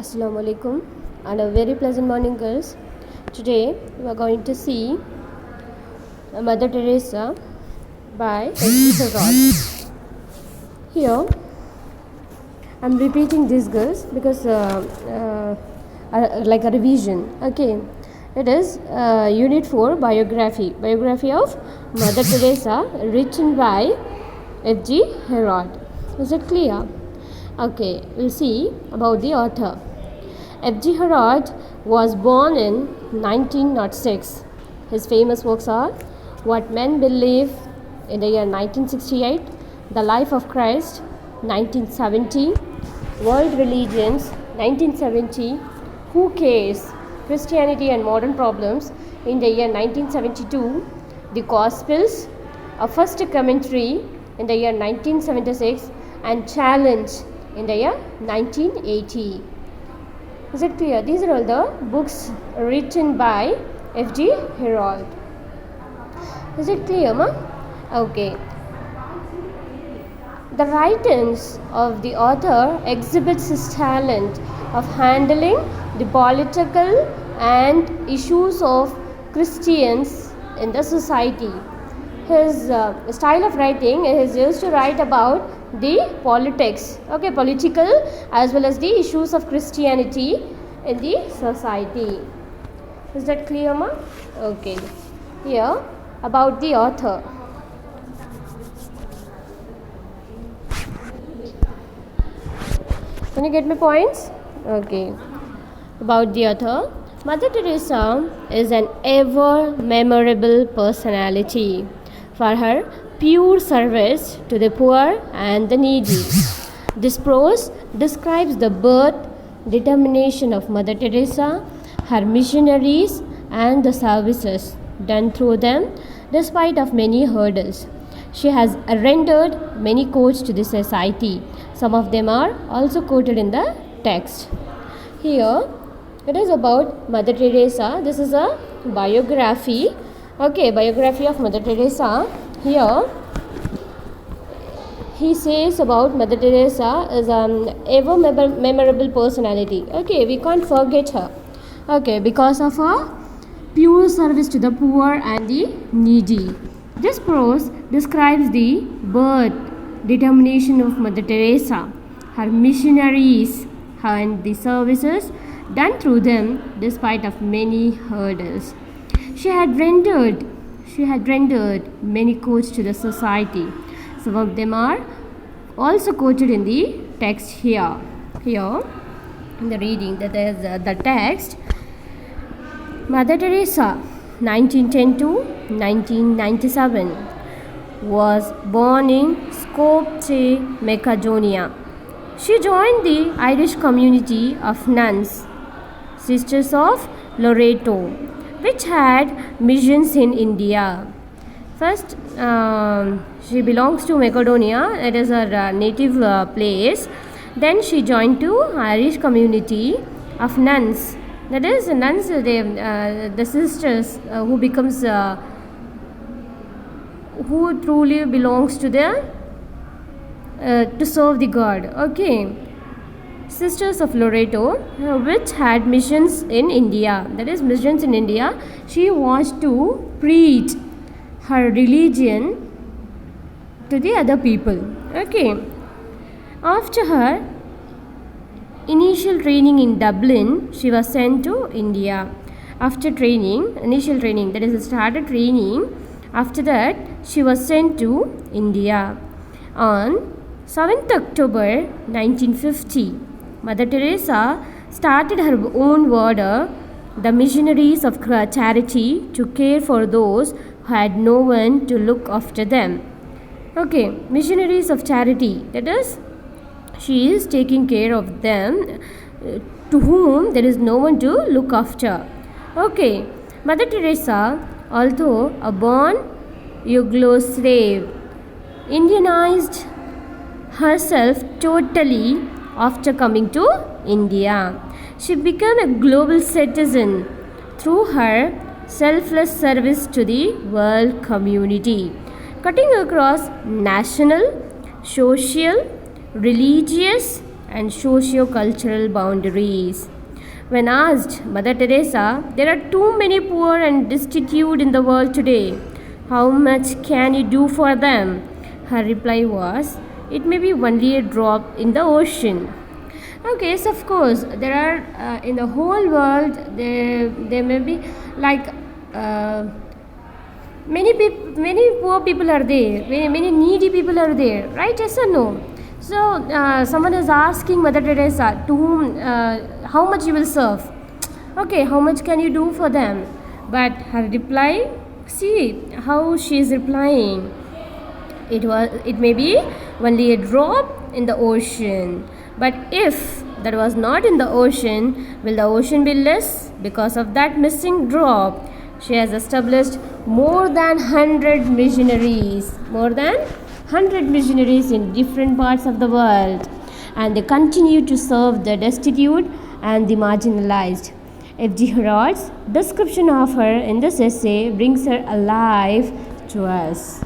Assalamu alaikum and a very pleasant morning, girls. Today we are going to see Mother Teresa by H.G. Wells. Here I am repeating these, girls, because like a revision. Okay, it is Unit 4 biography of Mother Teresa, written by F.G. Herod. Is it clear? Okay, we'll see about the author. F.G. Herod was born in 1906. His famous works are What Men Believe in the year 1968, The Life of Christ 1970, World Religions 1970, Who Cares? Christianity and Modern Problems in the year 1972, The Gospels, a First Commentary in the year 1976, and Challenge in the year 1980. Is it clear? These are all the books written by F.G. Herod. Is it clear, ma? Okay. The writings of the author exhibits his talent of handling the political and issues of Christians in the society. His style of writing is used to write about the politics, political as well as the issues of Christianity in the society. Is that clear, ma? Okay. Here about the author. Can you get my points? Okay. About the author, Mother Teresa is an ever memorable personality for her pure service to the poor and the needy. This prose describes the birth, determination of Mother Teresa, her missionaries, and the services done through them despite of many hurdles. She has rendered many quotes to the society. Some of them are also quoted in the text. Here it is about Mother Teresa. This is a biography. Biography of Mother Teresa. Here he says about Mother Teresa is an ever memorable personality. We can't forget her. Because of her pure service to the poor and the needy. This prose describes the birth, determination of Mother Teresa, her missionaries, and the services done through them despite of many hurdles. She had rendered many quotes to the society. Some of them are also quoted in the text here. Here in the reading, that is the text. Mother Teresa, 1910 to 1997, was born in Skopje, Macedonia. She joined the Irish community of nuns, Sisters of Loreto, which had missions in India. First, she belongs to Macedonia. It is her native place. Then she joined to Irish community of nuns. That is, nuns, the sisters who becomes who truly belongs to the to serve the God. Sisters of Loreto, which had missions in India. That is, missions in India. She was to preach her religion to the other people. After her initial training in Dublin, she was sent to India. After initial training, that is, started training. After that, she was sent to India. On 7th October 1950, Mother Teresa started her own order, the Missionaries of Charity, to care for those who had no one to look after them. Missionaries of Charity, that is, she is taking care of them to whom there is no one to look after. Mother Teresa, although a born Yugoslav, Indianized herself totally after coming to India. She became a global citizen through her selfless service to the world community, cutting across national, social, religious, and socio-cultural boundaries. When asked, Mother Teresa, there are too many poor and destitute in the world today. How much can you do for them? Her reply was, it may be only a drop in the ocean. Okay, yes, of course, there are in the whole world, there may be like many poor people are there, many needy people are there, right? Yes or no? So someone is asking Mother Teresa, to whom, how much you will serve? Okay, how much can you do for them? But her reply, see how she is replying. It may be only a drop in the ocean. But if that was not in the ocean, will the ocean be less? Because of that missing drop, she has established more than 100 missionaries. More than 100 missionaries in different parts of the world. And they continue to serve the destitute and the marginalized. F.G. Herod's description of her in this essay brings her alive to us.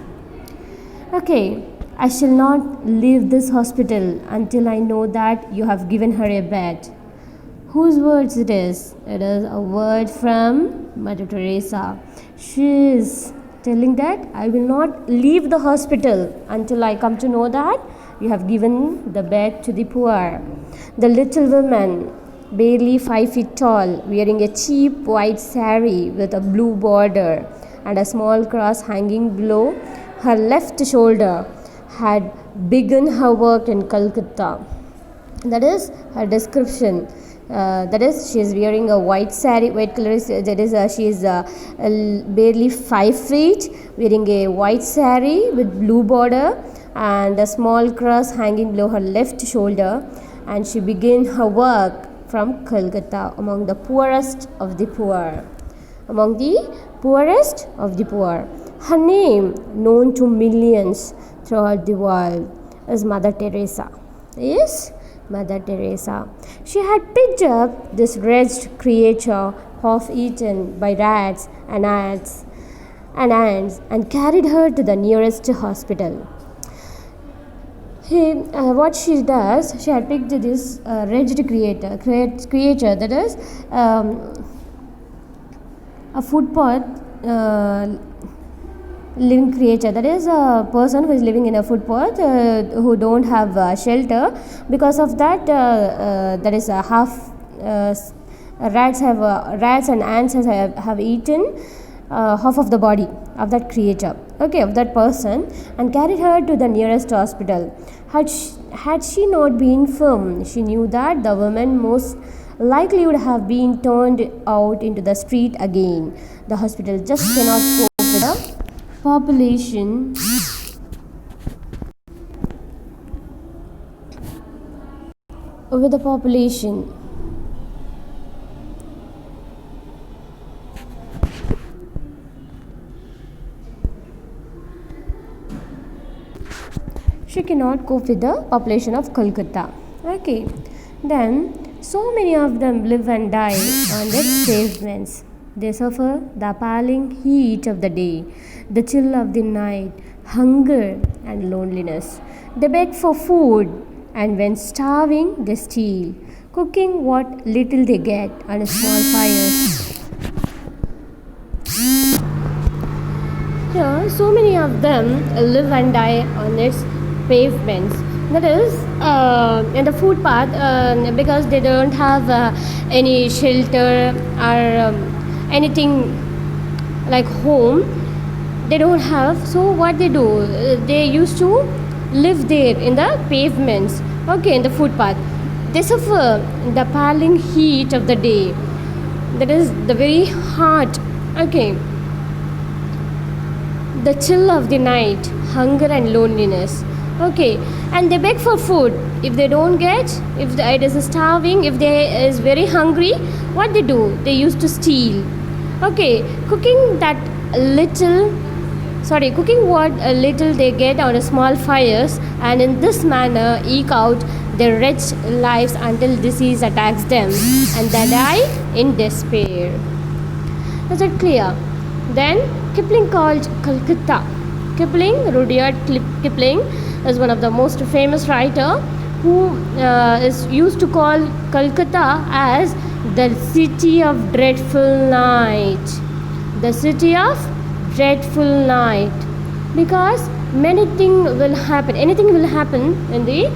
Okay, I shall not leave this hospital until I know that you have given her a bed. Whose words it is? It is a word from Mother Teresa. She is telling that I will not leave the hospital until I come to know that you have given the bed to the poor. The little woman, barely 5 feet tall, wearing a cheap white sari with a blue border and a small cross hanging below her left shoulder, had begun her work in Calcutta. That is her description. That is, she is wearing a white sari, white color. That is, she is barely 5 feet, wearing a white sari with blue border and a small cross hanging below her left shoulder. And she began her work from Calcutta, among the poorest of the poor. Among the poorest of the poor. Her name, known to millions throughout the world, is Mother Teresa. Yes, Mother Teresa. She had picked up this wretched creature, half eaten by rats and ants, and carried her to the nearest hospital. What she does, she had picked this wretched creature, that is a footpath living creature, that is a person who is living in a footpath, who don't have shelter. Because of that, that is a half rats and ants have eaten half of the body of that creature, okay, of that person, and carried her to the nearest hospital. Had she not been firm, she knew that the woman most likely would have been turned out into the street again. The hospital just cannot cope with the population she cannot cope with the population of Calcutta. Okay, then so many of them live and die on the pavements. They suffer the appalling heat of the day, the chill of the night, hunger and loneliness. They beg for food, and when starving, they steal, cooking what little they get on a small fires. Here, so many of them live and die on its pavements. That is, in the footpath, because they don't have any shelter or anything like home. They don't have, so what they do, they used to live there in the pavements, okay, in the footpath. They suffer the appalling heat of the day, that is the very hot, okay, the chill of the night, hunger and loneliness, okay, and they beg for food. If they don't get, if it is starving, if they is very hungry, what they do, they used to steal, okay, cooking what little they get on a small fires, and in this manner eke out their wretched lives until disease attacks them and they die in despair. Is it clear? Then Kipling called Calcutta. Rudyard Kipling is one of the most famous writer who is used to call Calcutta as the city of dreadful night. The city of dreadful night, because anything will happen in the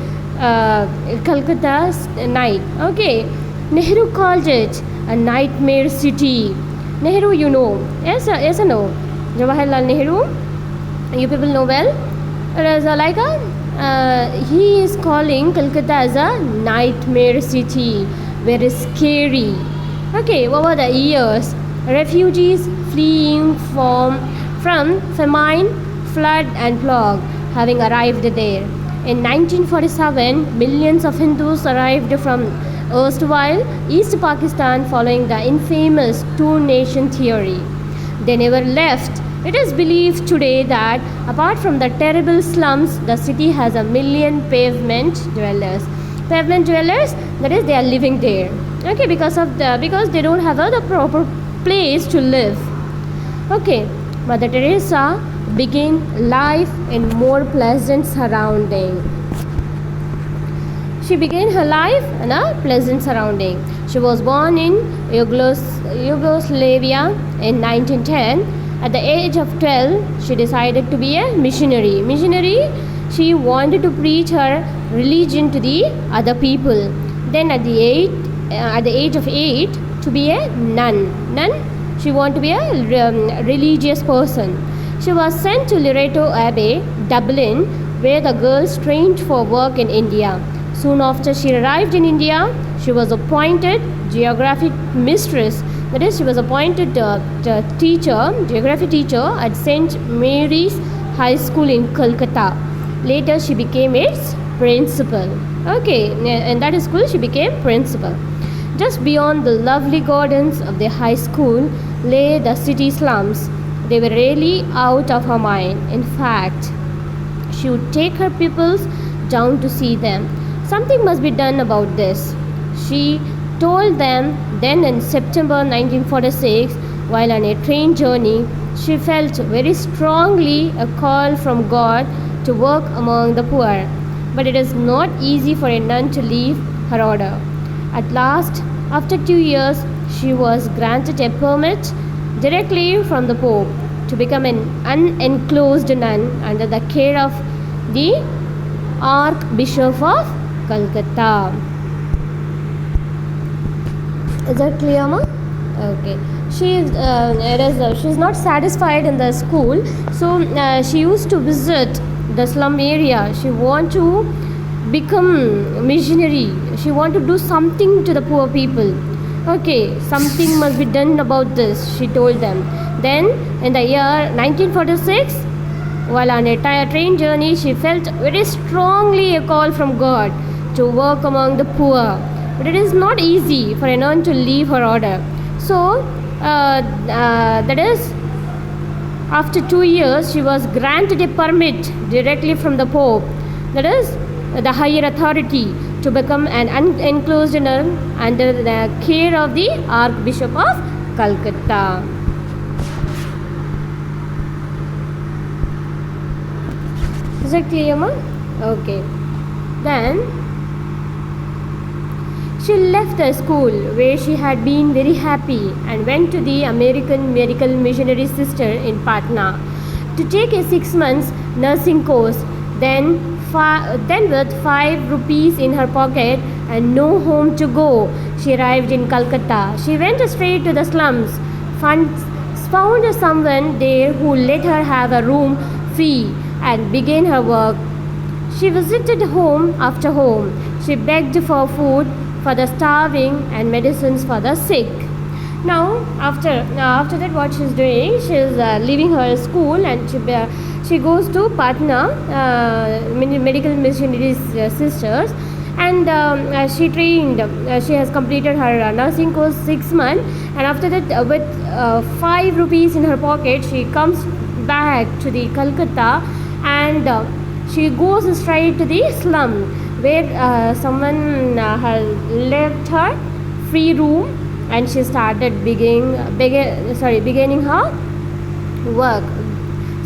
Calcutta's night. Okay, Nehru called it a nightmare city. Nehru, you know, yes or no? Jawaharlal Nehru, you people know well. It is he is calling Calcutta as a nightmare city, very scary. Okay, what were the years? Refugees fleeing from famine, flood, and plague having arrived there. In 1947, millions of Hindus arrived from erstwhile East Pakistan following the infamous two-nation theory. They never left. It is believed today that apart from the terrible slums, the city has a million pavement dwellers. Pavement dwellers, that is, they are living there. Okay, because they don't have the proper place to live. Okay, Mother Teresa began life in more pleasant surrounding. She began her life in a pleasant surrounding. She was born in Yugoslavia in 1910. At the age of 12, she decided to be a missionary. She wanted to preach her religion to the other people. Then at the age of 8, to be a nun. She wanted to be a religious person. She was sent to Loreto Abbey, Dublin, where the girls trained for work in India. Soon after she arrived in India, she was appointed geography mistress. That is, she was appointed geography teacher at St. Mary's High School in Calcutta. Later, she became its principal. Okay, in that school, she became principal. Just beyond the lovely gardens of the high school lay the city slums. They were really out of her mind. In fact, she would take her pupils down to see them. Something must be done about this, she told them. Then in September 1946, while on a train journey, she felt very strongly a call from God to work among the poor. But it is not easy for a nun to leave her order. At last, after 2 years, she was granted a permit directly from the Pope to become an unenclosed nun under the care of the Archbishop of Calcutta. Is that clear, ma? Okay. She's not satisfied in the school, so she used to visit the slum area. She want to become missionary. She want to do something to the poor people. Okay, something must be done about this, she told them. Then, in the year 1946, while on a train journey, she felt very strongly a call from God to work among the poor. But it is not easy for a nun to leave her order. So, that is, after 2 years, she was granted a permit directly from the Pope, that is, the higher authority, to become an unenclosed nun under the care of the Archbishop of Calcutta. Is that clear, ma? Okay. Then she left the school where she had been very happy and went to the American Medical Missionary Sister in Patna to take a 6 months nursing course. Then with 5 rupees in her pocket and no home to go, she arrived in Calcutta. She went straight to the slums, found someone there who let her have a room free and began her work. She visited home after home. She begged for food for the starving and medicines for the sick. Now, after that, what she's doing, she's leaving her school and she goes to Patna, Medical Missionary Sisters, and she trained. She has completed her nursing course 6 months, and after that, with 5 rupees in her pocket, she comes back to the Calcutta, and she goes straight to the slum where someone had left her free room, and she started beginning her work.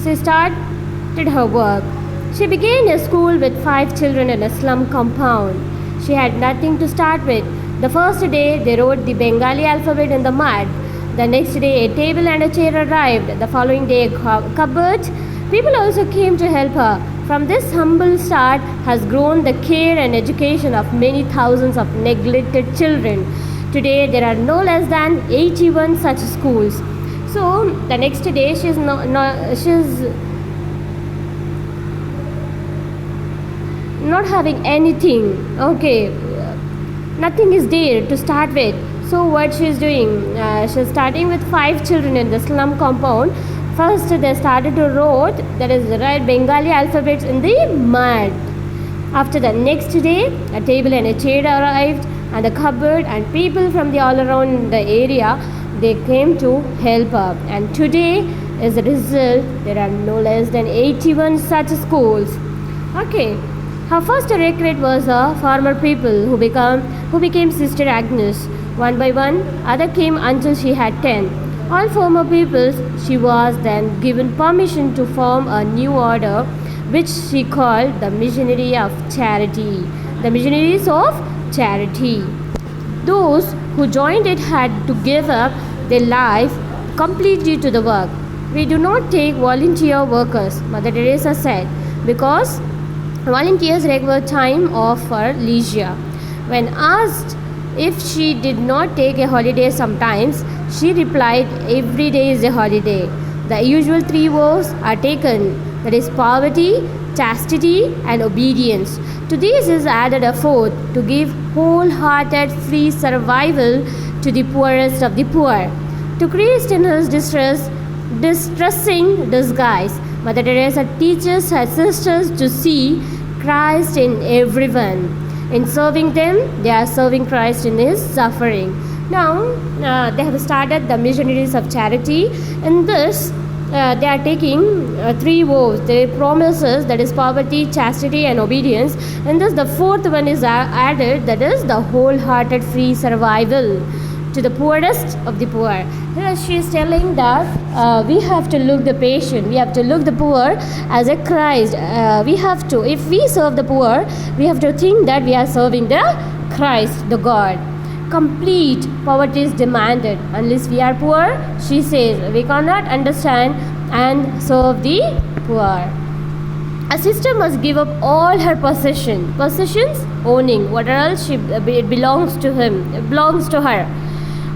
She started her work. She began a school with 5 children in a slum compound. She had nothing to start with. The first day, they wrote the Bengali alphabet in the mud. The next day, a table and a chair arrived. The following day, a cupboard. People also came to help her. From this humble start has grown the care and education of many thousands of neglected children. Today, there are no less than 81 such schools. So, the next day, she's not having anything. Okay, nothing is there to start with. So what she's doing, she's starting with 5 children in the slum compound. First they started to write, that is write Bengali alphabets in the mud. After the next day, a table and a chair arrived, and a cupboard, and people from the all around the area, they came to help her. And today, as a result, there are no less than 81 such schools. Okay, her first recruit was a farmer people who became Sister Agnes. One by one, other came until she had 10. All former peoples, she was then given permission to form a new order, which she called the Missionary of Charity. The Missionaries of Charity. Those who joined it had to give up their life completely to the work. We do not take volunteer workers, Mother Teresa said, because volunteers require time off for leisure. When asked if she did not take a holiday sometimes, she replied, every day is a holiday. The usual 3 vows are taken, that is poverty, chastity and obedience. To these is added a 4th, to give wholehearted free survival to the poorest of the poor. To Christ in his distressing disguise, Mother Teresa teaches her sisters to see Christ in everyone. In serving them, they are serving Christ in his suffering. Now, they have started the Missionaries of Charity. In this, they are taking 3 vows. They promises, that is poverty, chastity and obedience. In this, the 4th one is added, that is the wholehearted free survival to the poorest of the poor. She is telling that we have to look the patient, we have to look the poor as a Christ. We have to, if we serve the poor, we have to think that we are serving the Christ, the God. Complete poverty is demanded. Unless we are poor, she says, we cannot understand and serve the poor. A sister must give up all her possessions, owning what else it belongs to him, it belongs to her.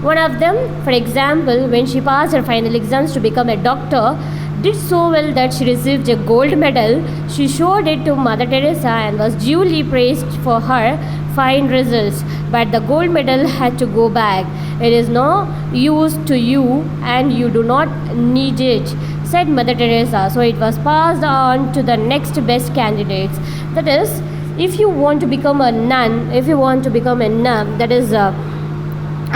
One of them, for example, when she passed her final exams to become a doctor, did so well that she received a gold medal. She showed it to Mother Teresa and was duly praised for her fine results. But the gold medal had to go back. It is no use to you and you do not need it, said Mother Teresa. So it was passed on to the next best candidates. That is, if you want to become a nun, that is a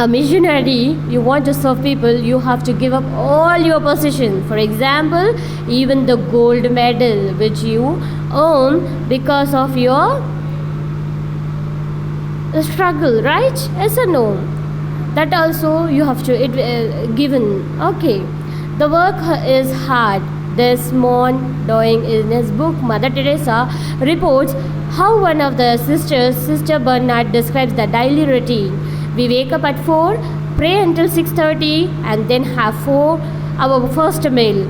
missionary, you want to serve people, you have to give up all your possessions. For example, even the gold medal which you own because of your struggle, right? Yes or no? That also you have to given. Okay, the work is hard. Desmond Doing, in his book Mother Teresa, reports how one of the sisters, Sister Bernard, describes the daily routine. We wake up at 4, pray until 6:30 and then have our first meal.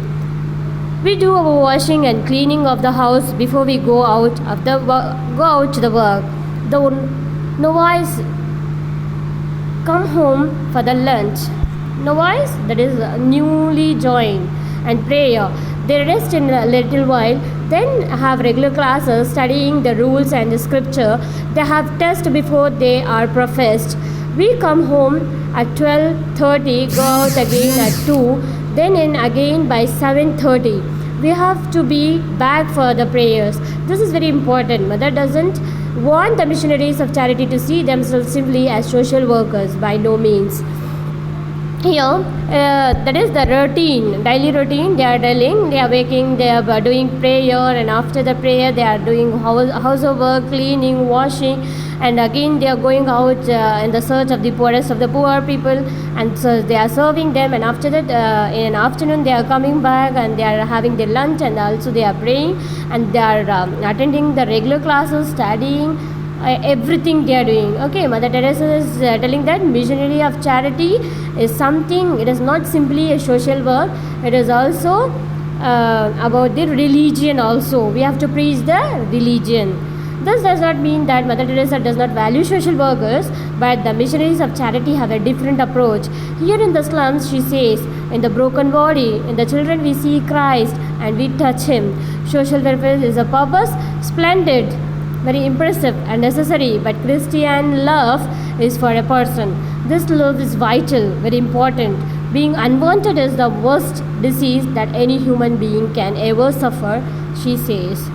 We do our washing and cleaning of the house before we go out to the work. The novice come home for the lunch. Novice, that is newly joined, and prayer. They rest in a little while, then have regular classes studying the rules and the scripture. They have tests before they are professed. We come home at 12:30, go out again at 2, then in again by 7:30. We have to be back for the prayers. This is very important. Mother doesn't want the missionaries of charity to see themselves simply as social workers, by no means. here that is the routine, daily routine they are telling. They are waking, they are doing prayer, and after the prayer they are doing household work, cleaning, washing, and again they are going out in the search of the poorest of the poor people, and so they are serving them, and after that in afternoon they are coming back and they are having their lunch, and also they are praying, and they are attending the regular classes, studying, everything they are doing. Okay, Mother Teresa is telling that missionary of charity is something, it is not simply a social work, it is also about the religion also. We have to preach the religion. This does not mean that Mother Teresa does not value social workers, but the missionaries of charity have a different approach. Here in the slums, she says, in the broken body, in the children we see Christ and we touch Him. Social welfare is a purpose, splendid, very impressive and necessary, but Christian love is for a person. This love is vital, very important. Being unwanted is the worst disease that any human being can ever suffer, she says.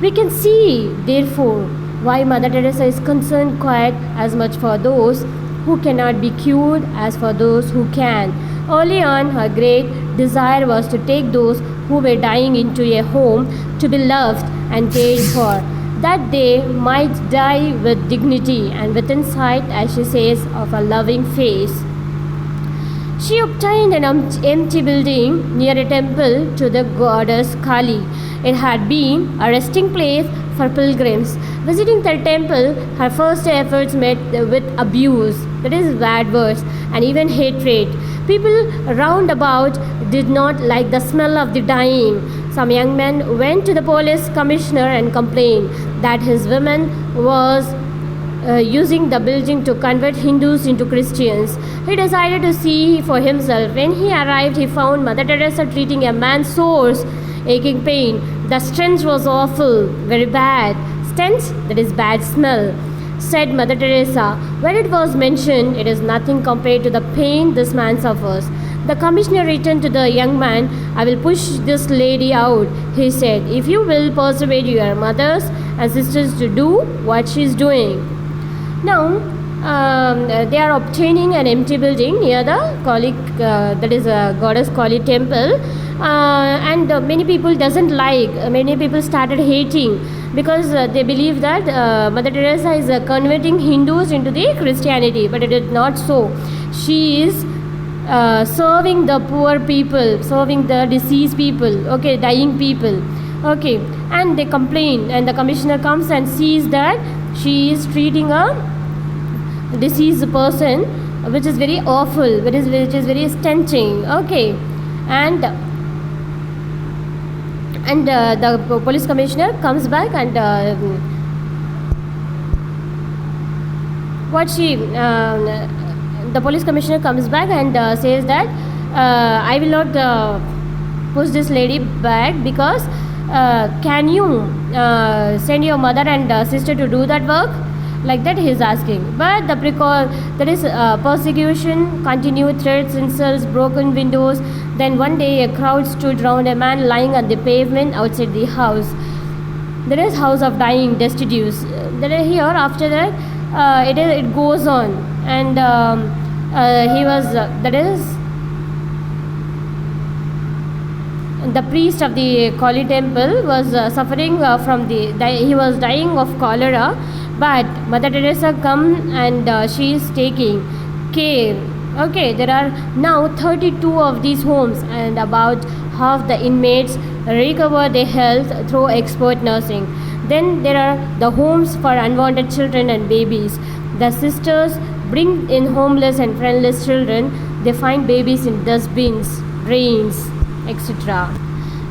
We can see, therefore, why Mother Teresa is concerned quite as much for those who cannot be cured as for those who can. Early on, her great desire was to take those who were dying into a home to be loved and cared for, that they might die with dignity and within sight, as she says, of a loving face. She obtained an empty building near a temple to the goddess Kali. It had been a resting place for pilgrims. Visiting the temple, her first efforts met with abuse, that is, bad words, and even hatred. People round about did not like the smell of the dying. Some young men went to the police commissioner and complained that his woman was using the building to convert Hindus into Christians. He decided to see for himself. When he arrived, he found Mother Teresa treating a man's sores, aching pain. The stench was awful, very bad. Stench, that is bad smell, said Mother Teresa. When it was mentioned, it is nothing compared to the pain this man suffers. The commissioner returned to the young man. I will push this lady out, he said, if you will persuade your mothers and sisters to do what she is doing. Now, they are obtaining an empty building near the Kali, that is goddess Kali temple, and many people doesn't like. Many people started hating because they believe that Mother Teresa is converting Hindus into the Christianity, but it is not so. She is serving the poor people, serving the deceased people, okay, dying people, okay, and they complain, and the commissioner comes and sees that she is treating a deceased person, which is very awful, which is very stenching, okay, and the police commissioner comes back and the police commissioner comes back and says that I will not push this lady back because can you send your mother and sister to do that work? Like that he is asking. But there is persecution, continued threats, insults, broken windows. Then one day a crowd stood round a man lying on the pavement outside the house. There is house of dying, destitute. There here after that it goes on, and he was that is the priest of the Kali temple was suffering from he was dying of cholera, but Mother Teresa come and she is taking care. Okay, there are now 32 of these homes, and about half the inmates recover their health through expert nursing. Then there are the homes for unwanted children and babies. The sisters bring in homeless and friendless children. They find babies in dustbins, drains, etc.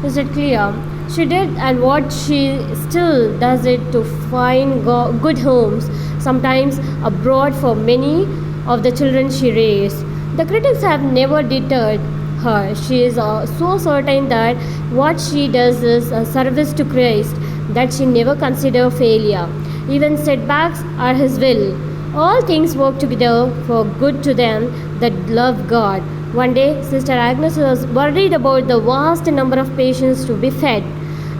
Is it clear? She did, and what she still does it to find good homes, sometimes abroad, for many of the children she raised. The critics have never deterred her. She is so certain that what she does is a service to Christ, that she never considers failure. Even setbacks are His will. All things work together for good to them that love God. One day, Sister Agnes was worried about the vast number of patients to be fed.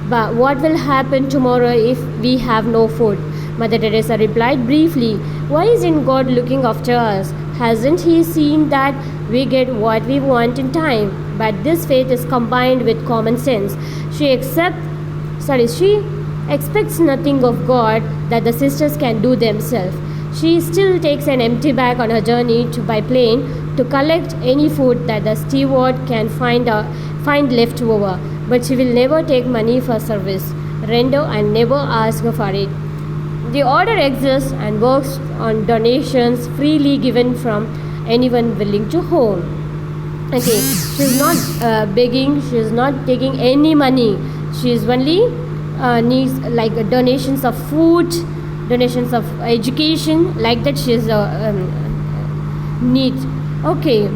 But what will happen tomorrow if we have no food? Mother Teresa replied briefly, why isn't God looking after us? Hasn't he seen that we get what we want in time? But this faith is combined with common sense. She she expects nothing of God that the sisters can do themselves. She still takes an empty bag on her journey by plane to collect any food that the steward can find left over. But she will never take money for service, render and never ask for it. The order exists and works on donations freely given from anyone willing to home. Okay, she's not begging, she's not taking any money. She's only needs like donations of food, donations of education, like that she is need. Okay,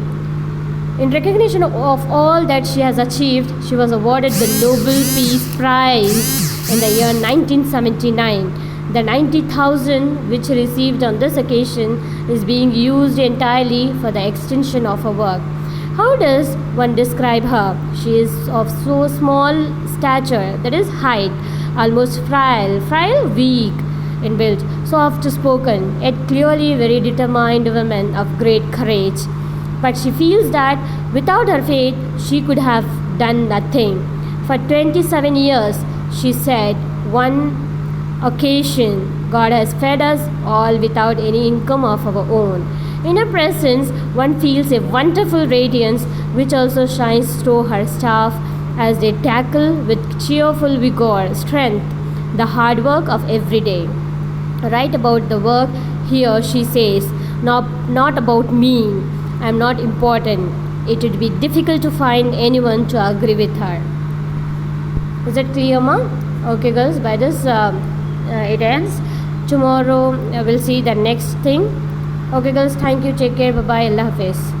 in recognition of all that she has achieved, she was awarded the Nobel Peace Prize in the year 1979. The 90,000 which received on this occasion is being used entirely for the extension of her work. How does one describe her? She is of so small stature, that is height, almost frail, weak in build, soft spoken, yet clearly very determined woman of great courage. But she feels that without her faith, she could have done nothing. For 27 years, she said, one occasion, God has fed us all without any income of our own. In her presence, one feels a wonderful radiance which also shines through her staff as they tackle with cheerful vigor, strength, the hard work of every day. Right about the work here, she says, not about me. I am not important. It would be difficult to find anyone to agree with her. Is that clear, ma? Okay, girls. By this, it ends. Tomorrow, we'll see the next thing. Okay, girls. Thank you. Take care. Bye bye. Allah Hafiz.